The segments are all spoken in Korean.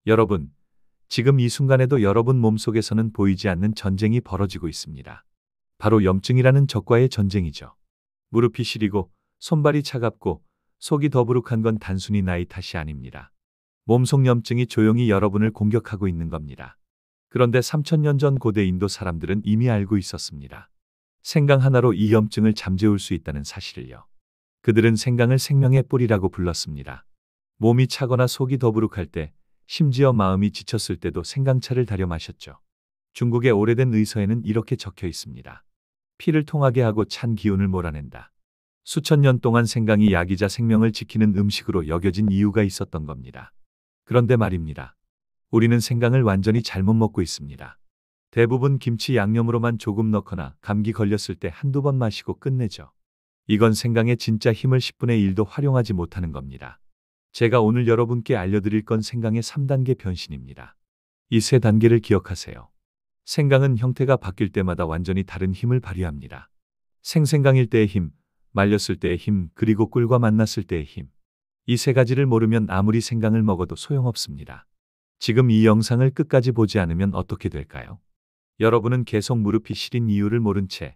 여러분, 지금 이 순간에도 여러분 몸속에서는 보이지 않는 전쟁이 벌어지고 있습니다. 바로 염증이라는 적과의 전쟁이죠. 무릎이 시리고 손발이 차갑고 속이 더부룩한 건 단순히 나이 탓이 아닙니다. 몸속 염증이 조용히 여러분을 공격하고 있는 겁니다. 그런데 3000년 전 고대 인도 사람들은 이미 알고 있었습니다. 생강 하나로 이 염증을 잠재울 수 있다는 사실을요. 그들은 생강을 생명의 뿌리라고 불렀습니다. 몸이 차거나 속이 더부룩할 때, 심지어 마음이 지쳤을 때도 생강차를 달여 마셨죠. 중국의 오래된 의서에는 이렇게 적혀 있습니다. 피를 통하게 하고 찬 기운을 몰아낸다. 수천 년 동안 생강이 약이자 생명을 지키는 음식으로 여겨진 이유가 있었던 겁니다. 그런데 말입니다. 우리는 생강을 완전히 잘못 먹고 있습니다. 대부분 김치 양념으로만 조금 넣거나 감기 걸렸을 때 한두 번 마시고 끝내죠. 이건 생강의 진짜 힘을 10분의 1도 활용하지 못하는 겁니다. 제가 오늘 여러분께 알려드릴 건 생강의 3단계 변신입니다. 이 세 단계를 기억하세요. 생강은 형태가 바뀔 때마다 완전히 다른 힘을 발휘합니다. 생생강일 때의 힘, 말렸을 때의 힘, 그리고 꿀과 만났을 때의 힘. 이 세 가지를 모르면 아무리 생강을 먹어도 소용없습니다. 지금 이 영상을 끝까지 보지 않으면 어떻게 될까요? 여러분은 계속 무릎이 시린 이유를 모른 채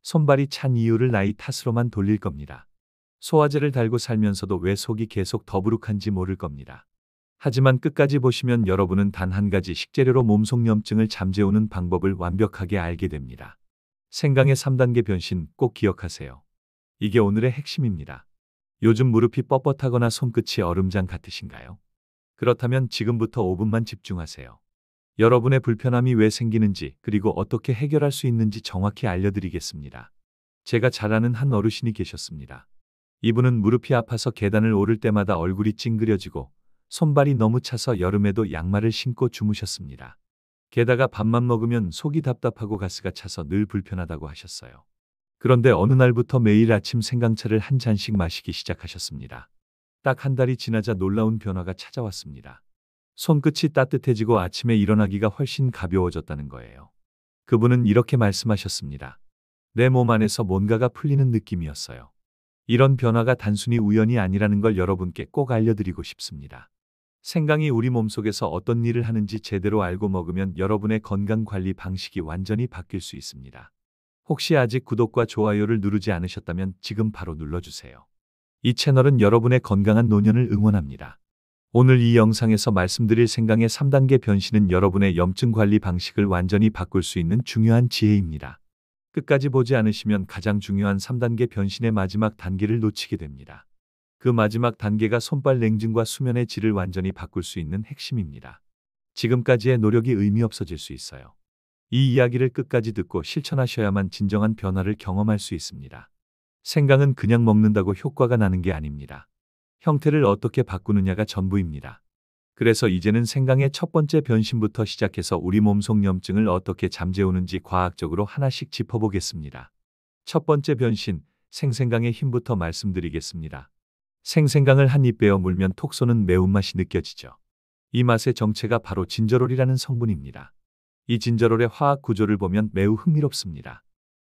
손발이 찬 이유를 나이 탓으로만 돌릴 겁니다. 소화제를 달고 살면서도 왜 속이 계속 더부룩한지 모를 겁니다. 하지만 끝까지 보시면 여러분은 단 한 가지 식재료로 몸속 염증을 잠재우는 방법을 완벽하게 알게 됩니다. 생강의 3단계 변신 꼭 기억하세요. 이게 오늘의 핵심입니다. 요즘 무릎이 뻣뻣하거나 손끝이 얼음장 같으신가요? 그렇다면 지금부터 5분만 집중하세요. 여러분의 불편함이 왜 생기는지 그리고 어떻게 해결할 수 있는지 정확히 알려드리겠습니다. 제가 잘 아는 한 어르신이 계셨습니다. 이분은 무릎이 아파서 계단을 오를 때마다 얼굴이 찡그려지고 손발이 너무 차서 여름에도 양말을 신고 주무셨습니다. 게다가 밥만 먹으면 속이 답답하고 가스가 차서 늘 불편하다고 하셨어요. 그런데 어느 날부터 매일 아침 생강차를 한 잔씩 마시기 시작하셨습니다. 딱 한 달이 지나자 놀라운 변화가 찾아왔습니다. 손끝이 따뜻해지고 아침에 일어나기가 훨씬 가벼워졌다는 거예요. 그분은 이렇게 말씀하셨습니다. 내 몸 안에서 뭔가가 풀리는 느낌이었어요. 이런 변화가 단순히 우연이 아니라는 걸 여러분께 꼭 알려드리고 싶습니다. 생강이 우리 몸속에서 어떤 일을 하는지 제대로 알고 먹으면 여러분의 건강관리 방식이 완전히 바뀔 수 있습니다. 혹시 아직 구독과 좋아요를 누르지 않으셨다면 지금 바로 눌러주세요. 이 채널은 여러분의 건강한 노년을 응원합니다. 오늘 이 영상에서 말씀드릴 생강의 3단계 변신은 여러분의 염증 관리 방식을 완전히 바꿀 수 있는 중요한 지혜입니다. 끝까지 보지 않으시면 가장 중요한 3단계 변신의 마지막 단계를 놓치게 됩니다. 그 마지막 단계가 손발 냉증과 수면의 질을 완전히 바꿀 수 있는 핵심입니다. 지금까지의 노력이 의미 없어질 수 있어요. 이 이야기를 끝까지 듣고 실천하셔야만 진정한 변화를 경험할 수 있습니다. 생강은 그냥 먹는다고 효과가 나는 게 아닙니다. 형태를 어떻게 바꾸느냐가 전부입니다. 그래서 이제는 생강의 첫 번째 변신부터 시작해서 우리 몸속 염증을 어떻게 잠재우는지 과학적으로 하나씩 짚어보겠습니다. 첫 번째 변신, 생생강의 힘부터 말씀드리겠습니다. 생생강을 한 입 베어 물면 톡 쏘는 매운맛이 느껴지죠. 이 맛의 정체가 바로 진저롤이라는 성분입니다. 이 진저롤의 화학 구조를 보면 매우 흥미롭습니다.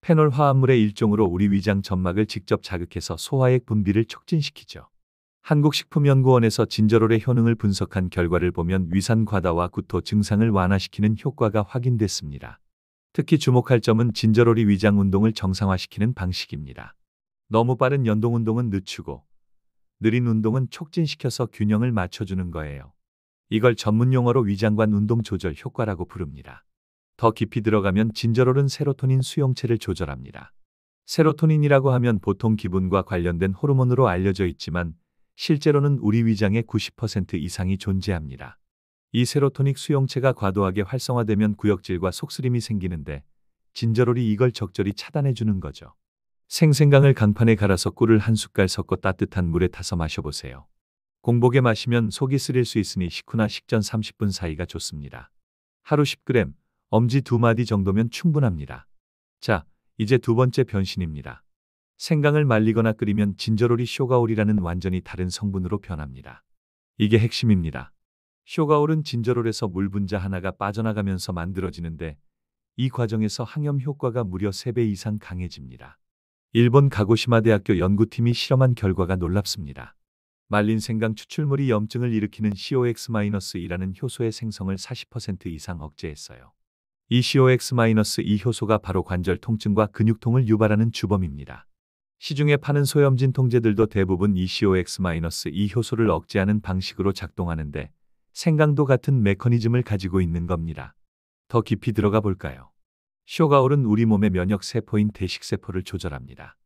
페놀 화합물의 일종으로 우리 위장 점막을 직접 자극해서 소화액 분비를 촉진시키죠. 한국식품연구원에서 진저롤의 효능을 분석한 결과를 보면 위산 과다와 구토 증상을 완화시키는 효과가 확인됐습니다. 특히 주목할 점은 진저롤이 위장 운동을 정상화시키는 방식입니다. 너무 빠른 연동 운동은 늦추고 느린 운동은 촉진시켜서 균형을 맞춰주는 거예요. 이걸 전문 용어로 위장관 운동 조절 효과라고 부릅니다. 더 깊이 들어가면 진저롤은 세로토닌 수용체를 조절합니다. 세로토닌이라고 하면 보통 기분과 관련된 호르몬으로 알려져 있지만 실제로는 우리 위장의 90% 이상이 존재합니다. 이 세로토닉 수용체가 과도하게 활성화되면 구역질과 속쓰림이 생기는데 진저롤이 이걸 적절히 차단해주는 거죠. 생생강을 강판에 갈아서 꿀을 한 숟갈 섞어 따뜻한 물에 타서 마셔보세요. 공복에 마시면 속이 쓰릴 수 있으니 식후나 식전 30분 사이가 좋습니다. 하루 10g, 엄지 2마디 정도면 충분합니다. 자, 이제 두 번째 변신입니다. 생강을 말리거나 끓이면 진저롤이 쇼가올이라는 완전히 다른 성분으로 변합니다. 이게 핵심입니다. 쇼가올은 진저롤에서 물 분자 하나가 빠져나가면서 만들어지는데 이 과정에서 항염 효과가 무려 3배 이상 강해집니다. 일본 가고시마 대학교 연구팀이 실험한 결과가 놀랍습니다. 말린 생강 추출물이 염증을 일으키는 COX-2라는 효소의 생성을 40% 이상 억제했어요. 이 COX-2 효소가 바로 관절 통증과 근육통을 유발하는 주범입니다. 시중에 파는 소염진 통제들도 대부분 이 COX-2 효소를 억제하는 방식으로 작동하는데 생강도 같은 메커니즘을 가지고 있는 겁니다. 더 깊이 들어가 볼까요? 쇼가올은 우리 몸의 면역 세포인 대식세포를 조절합니다.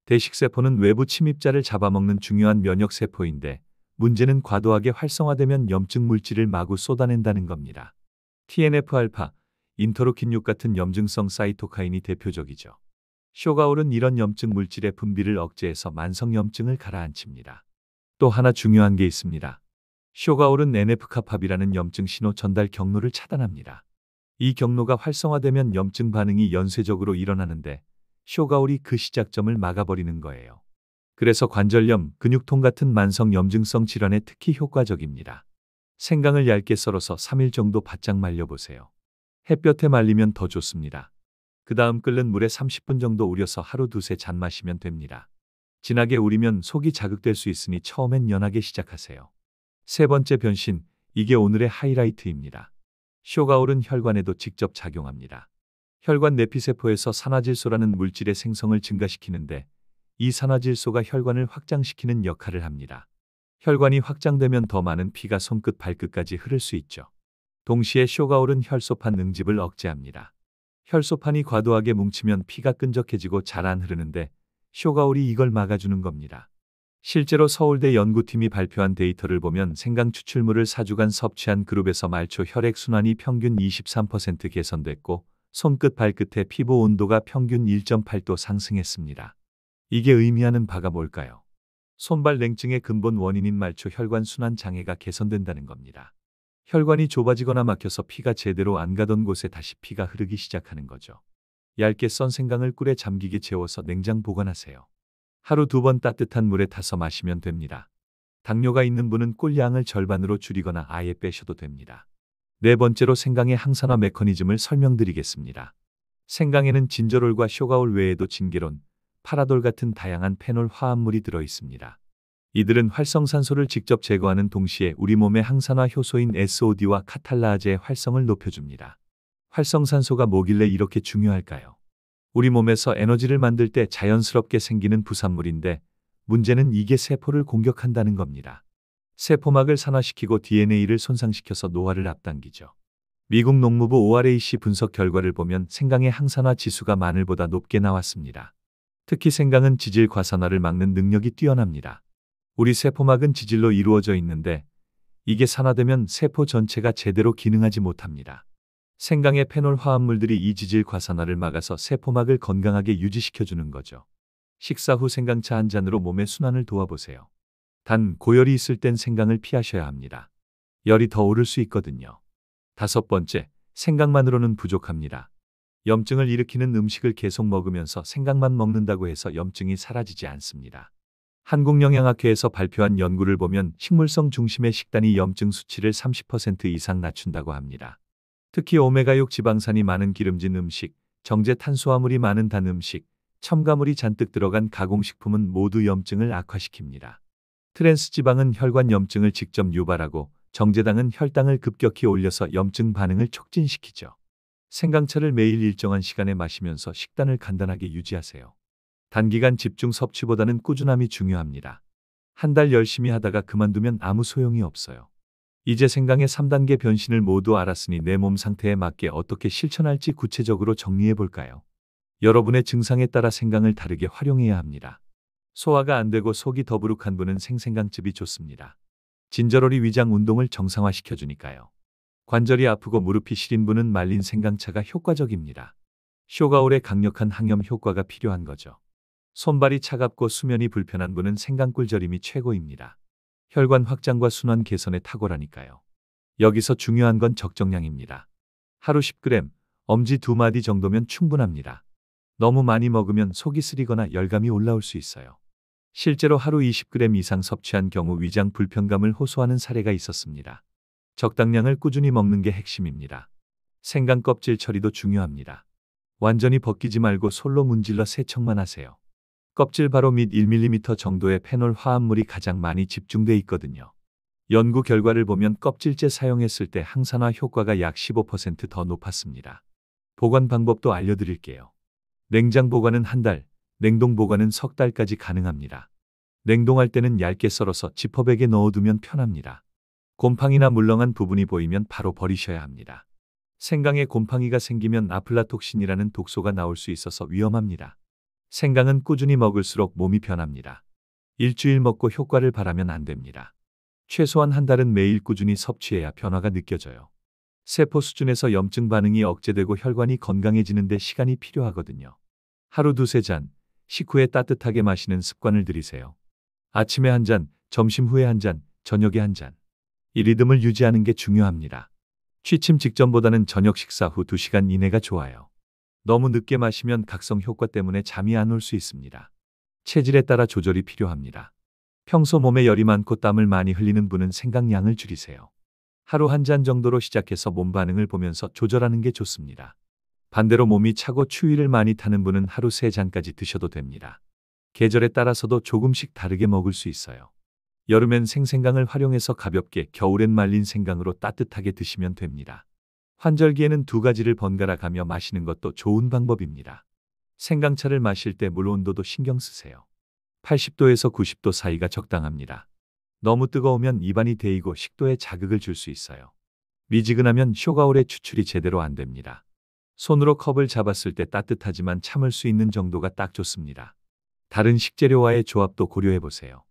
대식세포는 외부 침입자를 잡아먹는 중요한 면역 세포인데 문제는 과도하게 활성화되면 염증 물질을 마구 쏟아낸다는 겁니다. TNF-알파, 인터루킨 6 같은 염증성 사이토카인이 대표적이죠. 쇼가올은 이런 염증 물질의 분비를 억제해서 만성 염증을 가라앉힙니다. 또 하나 중요한 게 있습니다. 쇼가올은 NF-카팝이라는 염증 신호 전달 경로를 차단합니다. 이 경로가 활성화되면 염증 반응이 연쇄적으로 일어나는데 쇼가올이 그 시작점을 막아버리는 거예요. 그래서 관절염, 근육통 같은 만성 염증성 질환에 특히 효과적입니다. 생강을 얇게 썰어서 3일 정도 바짝 말려보세요. 햇볕에 말리면 더 좋습니다. 그 다음 끓는 물에 30분 정도 우려서 하루 두세 잔 마시면 됩니다. 진하게 우리면 속이 자극될 수 있으니 처음엔 연하게 시작하세요. 세 번째 변신, 이게 오늘의 하이라이트입니다. 쇼가올은 혈관에도 직접 작용합니다. 혈관 내피세포에서 산화질소라는 물질의 생성을 증가시키는데 이 산화질소가 혈관을 확장시키는 역할을 합니다. 혈관이 확장되면 더 많은 피가 손끝 발끝까지 흐를 수 있죠. 동시에 쇼가올은 혈소판 응집을 억제합니다. 혈소판이 과도하게 뭉치면 피가 끈적해지고 잘 안 흐르는데 쇼가올이 이걸 막아주는 겁니다. 실제로 서울대 연구팀이 발표한 데이터를 보면 생강 추출물을 4주간 섭취한 그룹에서 말초 혈액순환이 평균 23% 개선됐고 손끝 발끝의 피부 온도가 평균 1.8도 상승했습니다. 이게 의미하는 바가 뭘까요? 손발 냉증의 근본 원인인 말초 혈관 순환 장애가 개선된다는 겁니다. 혈관이 좁아지거나 막혀서 피가 제대로 안 가던 곳에 다시 피가 흐르기 시작하는 거죠. 얇게 썬 생강을 꿀에 잠기게 재워서 냉장 보관하세요. 하루 2번 따뜻한 물에 타서 마시면 됩니다. 당뇨가 있는 분은 꿀 양을 절반으로 줄이거나 아예 빼셔도 됩니다. 네 번째로 생강의 항산화 메커니즘을 설명드리겠습니다. 생강에는 진저롤과 쇼가올 외에도 진게론, 파라돌 같은 다양한 페놀 화합물이 들어 있습니다. 이들은 활성산소를 직접 제거하는 동시에 우리 몸의 항산화 효소인 SOD와 카탈라아제의 활성을 높여줍니다. 활성산소가 뭐길래 이렇게 중요할까요? 우리 몸에서 에너지를 만들 때 자연스럽게 생기는 부산물인데 문제는 이게 세포를 공격한다는 겁니다. 세포막을 산화시키고 DNA를 손상시켜서 노화를 앞당기죠. 미국 농무부 ORAC 분석 결과를 보면 생강의 항산화 지수가 마늘보다 높게 나왔습니다. 특히 생강은 지질 과산화를 막는 능력이 뛰어납니다. 우리 세포막은 지질로 이루어져 있는데 이게 산화되면 세포 전체가 제대로 기능하지 못합니다. 생강의 페놀 화합물들이 이 지질 과산화를 막아서 세포막을 건강하게 유지시켜주는 거죠. 식사 후 생강차 한 잔으로 몸의 순환을 도와보세요. 단, 고열이 있을 땐 생강을 피하셔야 합니다. 열이 더 오를 수 있거든요. 다섯 번째, 생강만으로는 부족합니다. 염증을 일으키는 음식을 계속 먹으면서 생강만 먹는다고 해서 염증이 사라지지 않습니다. 한국영양학회에서 발표한 연구를 보면 식물성 중심의 식단이 염증 수치를 30% 이상 낮춘다고 합니다. 특히 오메가6 지방산이 많은 기름진 음식, 정제 탄수화물이 많은 단 음식, 첨가물이 잔뜩 들어간 가공식품은 모두 염증을 악화시킵니다. 트랜스 지방은 혈관 염증을 직접 유발하고 정제당은 혈당을 급격히 올려서 염증 반응을 촉진시키죠. 생강차를 매일 일정한 시간에 마시면서 식단을 간단하게 유지하세요. 단기간 집중 섭취보다는 꾸준함이 중요합니다. 한 달 열심히 하다가 그만두면 아무 소용이 없어요. 이제 생강의 3단계 변신을 모두 알았으니 내 몸 상태에 맞게 어떻게 실천할지 구체적으로 정리해 볼까요? 여러분의 증상에 따라 생강을 다르게 활용해야 합니다. 소화가 안 되고 속이 더부룩한 분은 생생강즙이 좋습니다. 진저롤이 위장 운동을 정상화시켜주니까요. 관절이 아프고 무릎이 시린 분은 말린 생강차가 효과적입니다. 쇼가올의 강력한 항염 효과가 필요한 거죠. 손발이 차갑고 수면이 불편한 분은 생강꿀 절임이 최고입니다. 혈관 확장과 순환 개선에 탁월하니까요. 여기서 중요한 건 적정량입니다. 하루 10g, 엄지 2마디 정도면 충분합니다. 너무 많이 먹으면 속이 쓰리거나 열감이 올라올 수 있어요. 실제로 하루 20g 이상 섭취한 경우 위장 불편감을 호소하는 사례가 있었습니다. 적당량을 꾸준히 먹는 게 핵심입니다. 생강 껍질 처리도 중요합니다. 완전히 벗기지 말고 솔로 문질러 세척만 하세요. 껍질 바로 밑 1mm 정도의 페놀 화합물이 가장 많이 집중돼 있거든요. 연구 결과를 보면 껍질째 사용했을 때 항산화 효과가 약 15%더 높았습니다. 보관 방법도 알려드릴게요. 냉장 보관은 한 달, 냉동 보관은 석 달까지 가능합니다. 냉동할 때는 얇게 썰어서 지퍼백에 넣어두면 편합니다. 곰팡이나 물렁한 부분이 보이면 바로 버리셔야 합니다. 생강에 곰팡이가 생기면 아플라톡신이라는 독소가 나올 수 있어서 위험합니다. 생강은 꾸준히 먹을수록 몸이 변합니다. 일주일 먹고 효과를 바라면 안 됩니다. 최소한 한 달은 매일 꾸준히 섭취해야 변화가 느껴져요. 세포 수준에서 염증 반응이 억제되고 혈관이 건강해지는데 시간이 필요하거든요. 하루 두세 잔, 식후에 따뜻하게 마시는 습관을 들이세요. 아침에 한 잔, 점심 후에 한 잔, 저녁에 한 잔. 이 리듬을 유지하는 게 중요합니다. 취침 직전보다는 저녁 식사 후 2시간 이내가 좋아요. 너무 늦게 마시면 각성 효과 때문에 잠이 안 올 수 있습니다. 체질에 따라 조절이 필요합니다. 평소 몸에 열이 많고 땀을 많이 흘리는 분은 생강량을 줄이세요. 하루 한 잔 정도로 시작해서 몸 반응을 보면서 조절하는 게 좋습니다. 반대로 몸이 차고 추위를 많이 타는 분은 하루 3잔까지 드셔도 됩니다. 계절에 따라서도 조금씩 다르게 먹을 수 있어요. 여름엔 생생강을 활용해서 가볍게, 겨울엔 말린 생강으로 따뜻하게 드시면 됩니다. 환절기에는 2가지를 번갈아 가며 마시는 것도 좋은 방법입니다. 생강차를 마실 때 물 온도도 신경 쓰세요. 80도에서 90도 사이가 적당합니다. 너무 뜨거우면 입안이 데이고 식도에 자극을 줄 수 있어요. 미지근하면 쇼가올의 추출이 제대로 안 됩니다. 손으로 컵을 잡았을 때 따뜻하지만 참을 수 있는 정도가 딱 좋습니다. 다른 식재료와의 조합도 고려해 보세요.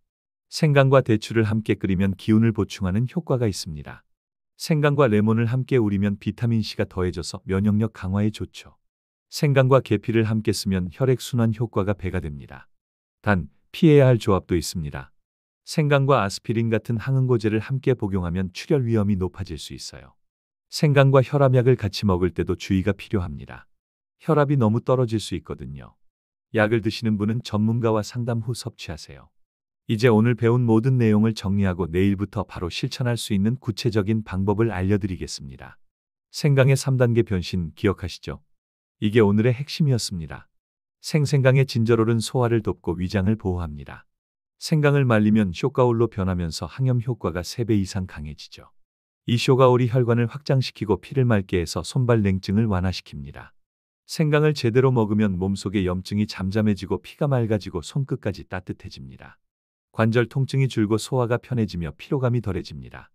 생강과 대추를 함께 끓이면 기운을 보충하는 효과가 있습니다. 생강과 레몬을 함께 우리면 비타민C가 더해져서 면역력 강화에 좋죠. 생강과 계피를 함께 쓰면 혈액순환 효과가 배가 됩니다. 단, 피해야 할 조합도 있습니다. 생강과 아스피린 같은 항응고제를 함께 복용하면 출혈 위험이 높아질 수 있어요. 생강과 혈압약을 같이 먹을 때도 주의가 필요합니다. 혈압이 너무 떨어질 수 있거든요. 약을 드시는 분은 전문가와 상담 후 섭취하세요. 이제 오늘 배운 모든 내용을 정리하고 내일부터 바로 실천할 수 있는 구체적인 방법을 알려드리겠습니다. 생강의 3단계 변신 기억하시죠? 이게 오늘의 핵심이었습니다. 생강의 진저롤은 소화를 돕고 위장을 보호합니다. 생강을 말리면 쇼가올로 변하면서 항염 효과가 3배 이상 강해지죠. 이 쇼가올이 혈관을 확장시키고 피를 맑게 해서 손발 냉증을 완화시킵니다. 생강을 제대로 먹으면 몸속의 염증이 잠잠해지고 피가 맑아지고 손끝까지 따뜻해집니다. 관절 통증이 줄고 소화가 편해지며 피로감이 덜해집니다.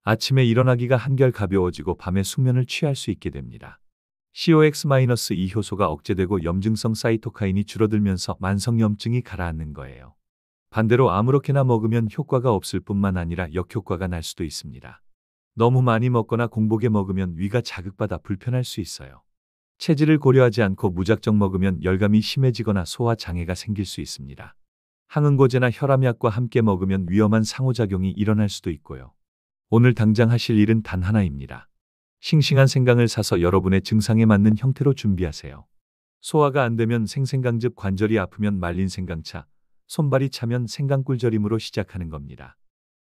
아침에 일어나기가 한결 가벼워지고 밤에 숙면을 취할 수 있게 됩니다. COX-2 효소가 억제되고 염증성 사이토카인이 줄어들면서 만성염증이 가라앉는 거예요. 반대로 아무렇게나 먹으면 효과가 없을 뿐만 아니라 역효과가 날 수도 있습니다. 너무 많이 먹거나 공복에 먹으면 위가 자극받아 불편할 수 있어요. 체질을 고려하지 않고 무작정 먹으면 열감이 심해지거나 소화 장애가 생길 수 있습니다. 항응고제나 혈압약과 함께 먹으면 위험한 상호작용이 일어날 수도 있고요. 오늘 당장 하실 일은 단 하나입니다. 싱싱한 생강을 사서 여러분의 증상에 맞는 형태로 준비하세요. 소화가 안 되면 생생강즙, 관절이 아프면 말린 생강차, 손발이 차면 생강꿀절임으로 시작하는 겁니다.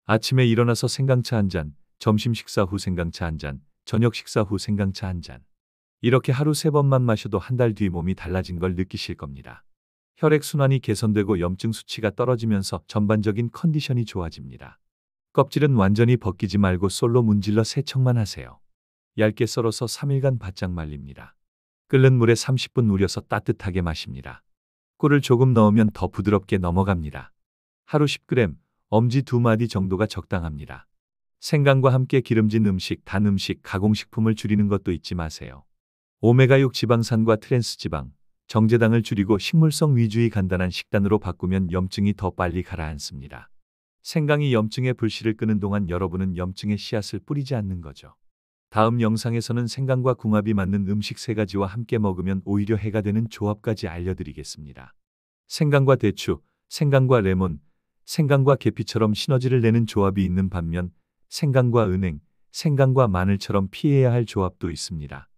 아침에 일어나서 생강차 한 잔, 점심 식사 후 생강차 한 잔, 저녁 식사 후 생강차 한 잔. 이렇게 하루 3번만 마셔도 한 달 뒤 몸이 달라진 걸 느끼실 겁니다. 혈액순환이 개선되고 염증 수치가 떨어지면서 전반적인 컨디션이 좋아집니다. 껍질은 완전히 벗기지 말고 솔로 문질러 세척만 하세요. 얇게 썰어서 3일간 바짝 말립니다. 끓는 물에 30분 우려서 따뜻하게 마십니다. 꿀을 조금 넣으면 더 부드럽게 넘어갑니다. 하루 10g, 엄지 2마디 정도가 적당합니다. 생강과 함께 기름진 음식, 단 음식, 가공식품을 줄이는 것도 잊지 마세요. 오메가6 지방산과 트랜스지방, 정제당을 줄이고 식물성 위주의 간단한 식단으로 바꾸면 염증이 더 빨리 가라앉습니다. 생강이 염증의 불씨를 끄는 동안 여러분은 염증의 씨앗을 뿌리지 않는 거죠. 다음 영상에서는 생강과 궁합이 맞는 음식 3가지와 함께 먹으면 오히려 해가 되는 조합까지 알려드리겠습니다. 생강과 대추, 생강과 레몬, 생강과 계피처럼 시너지를 내는 조합이 있는 반면 생강과 은행, 생강과 마늘처럼 피해야 할 조합도 있습니다.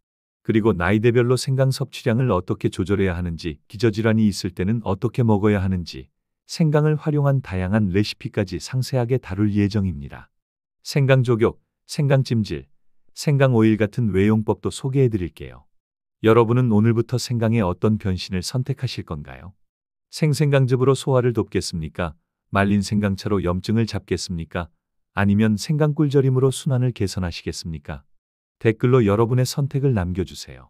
그리고 나이대별로 생강 섭취량을 어떻게 조절해야 하는지, 기저질환이 있을 때는 어떻게 먹어야 하는지, 생강을 활용한 다양한 레시피까지 상세하게 다룰 예정입니다. 생강 조격, 생강 찜질, 생강 오일 같은 외용법도 소개해 드릴게요. 여러분은 오늘부터 생강의 어떤 변신을 선택하실 건가요? 생생강즙으로 소화를 돕겠습니까? 말린 생강차로 염증을 잡겠습니까? 아니면 생강꿀절임으로 순환을 개선하시겠습니까? 댓글로 여러분의 선택을 남겨주세요.